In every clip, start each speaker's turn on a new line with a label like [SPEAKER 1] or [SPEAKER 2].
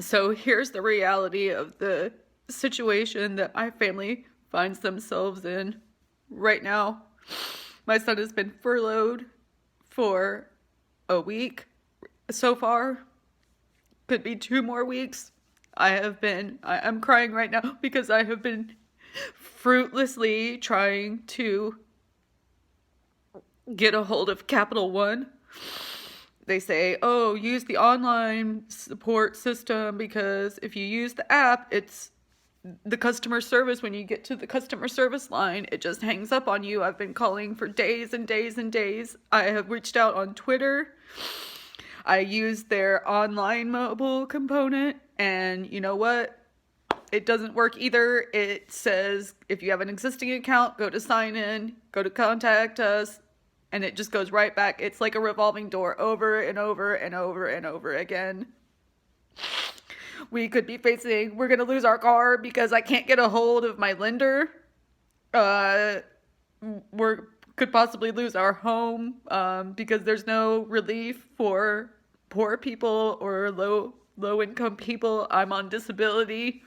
[SPEAKER 1] So here's the reality of the situation that my family finds themselves in right now. My son has been furloughed for a week so far. Could be 2 more weeks. I'm crying right now because I have been fruitlessly trying to get a hold of Capital One. They say, oh, use the online support system because if you use the app, it's the customer service. When you get to the customer service line, it just hangs up on you. I've been calling for days and days and days. I have reached out on Twitter. I used their online mobile component, and you know what? It doesn't work either. It says if you have an existing account, go to sign in, go to contact us, and it just goes right back. It's like a revolving door over and over and over and over again. We could be facing, we're going to lose our car because I can't get a hold of my lender. Uh, we could possibly lose our home because there's no relief for poor people or low income people. I'm on disability.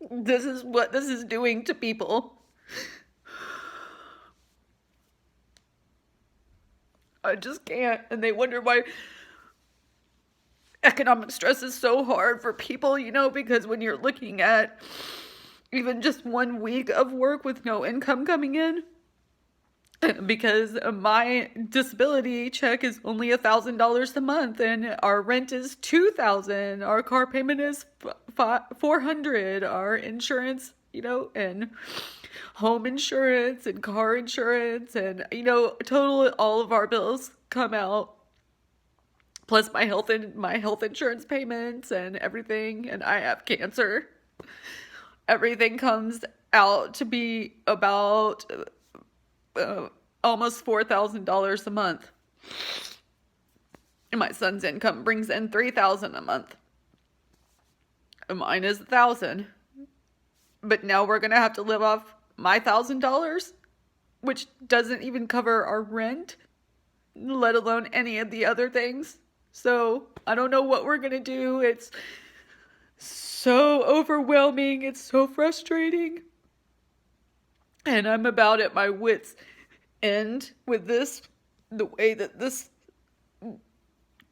[SPEAKER 1] This is what this is doing to people. I just can't. And they wonder why economic stress is so hard for people, because when you're looking at even just 1 week of work with no income coming in, because my disability check is only $1,000 a month and our rent is $2,000, our car payment is $400, our insurance, and home insurance and car insurance, and total all of our bills come out, plus my health insurance payments and everything, and I have cancer. Everything comes out to be about almost $4,000 a month. And my son's income brings in $3,000 a month. And mine is $1,000. But now we're gonna have to live off my $1,000, which doesn't even cover our rent, let alone any of the other things. So I don't know what we're gonna do. It's so overwhelming. It's so frustrating. And I'm about at my wits' end with this, the way that this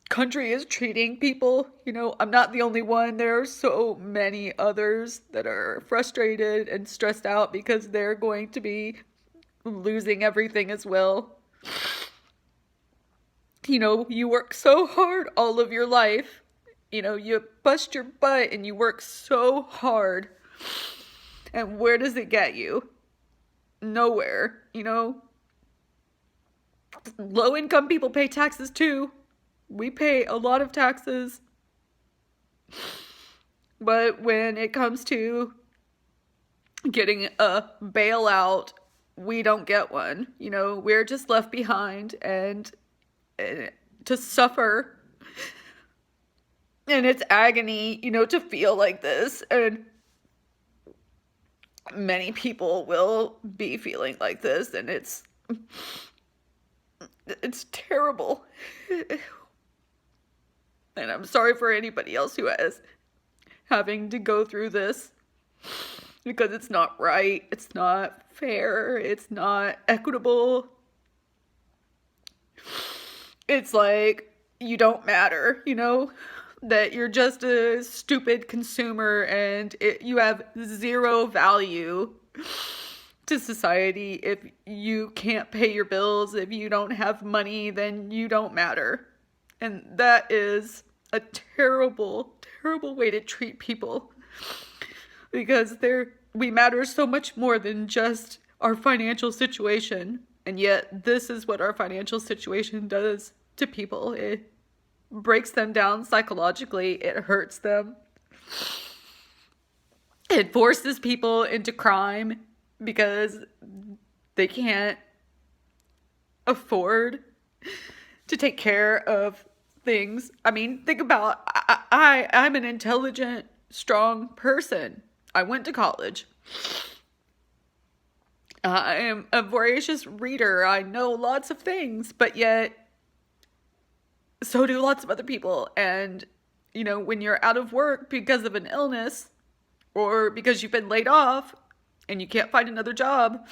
[SPEAKER 1] country is treating people. I'm not the only one. There are so many others that are frustrated and stressed out because they're going to be losing everything as well. You work so hard all of your life. You bust your butt and you work so hard. And where does it get you? Nowhere. Low income people pay taxes too. We pay a lot of taxes. But when it comes to getting a bailout, we don't get one. We're just left behind and to suffer. And it's agony, to feel like this. And many people will be feeling like this, and it's terrible. And I'm sorry for anybody else who is having to go through this, because it's not right, it's not fair, it's not equitable. It's like you don't matter, that you're just a stupid consumer and you have zero value to society. If you can't pay your bills, if you don't have money, then you don't matter. And that is a terrible, terrible way to treat people, because we matter so much more than just our financial situation. And yet this is what our financial situation does to people. It breaks them down psychologically. It hurts them. It forces people into crime because they can't afford to take care of things. I mean, think about, I'm an intelligent, strong person. I went to college. I am a voracious reader. I know lots of things, but yet so do lots of other people. And, when you're out of work because of an illness or because you've been laid off and you can't find another job,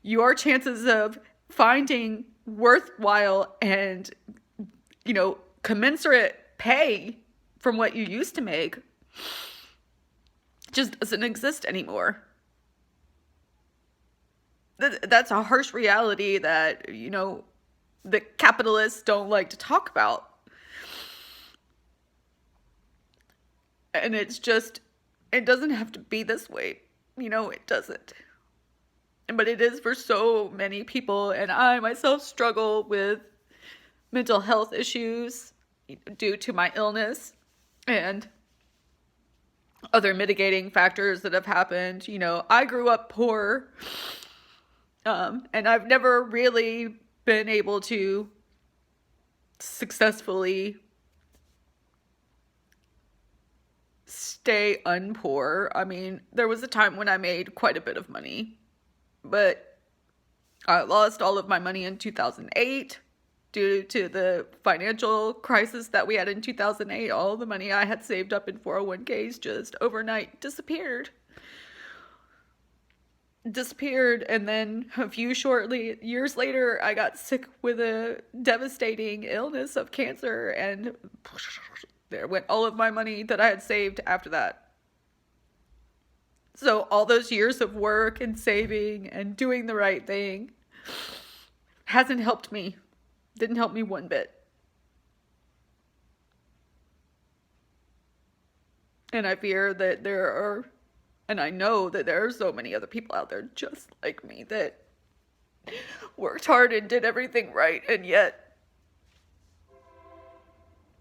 [SPEAKER 1] your chances of finding worthwhile and, commensurate pay from what you used to make just doesn't exist anymore. That's a harsh reality that, the capitalists don't like to talk about. And it doesn't have to be this way. It doesn't. But it is for so many people. And I myself struggle with mental health issues due to my illness and other mitigating factors that have happened. I grew up poor, and I've never really been able to successfully stay unpoor. I mean, there was a time when I made quite a bit of money, but I lost all of my money in 2008 due to the financial crisis that we had in 2008. All the money I had saved up in 401ks just overnight disappeared. And then a few years later, I got sick with a devastating illness of cancer, and there went all of my money that I had saved after that. So all those years of work and saving and doing the right thing hasn't helped me. Didn't help me one bit. And I fear that and I know that there are so many other people out there just like me that worked hard and did everything right and yet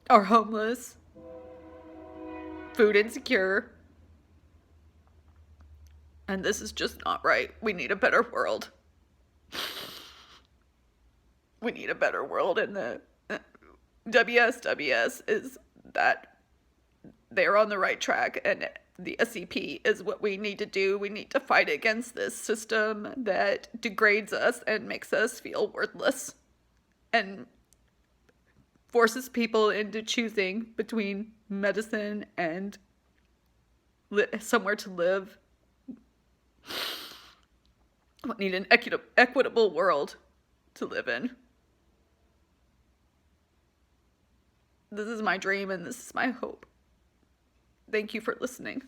[SPEAKER 1] are homeless, food insecure. And this is just not right. We need a better world. We need a better world, and the WSWS is that they're on the right track, and the SCP is what we need to do. We need to fight against this system that degrades us and makes us feel worthless and forces people into choosing between medicine and somewhere to live. We need an equitable world to live in. This is my dream and this is my hope. Thank you for listening.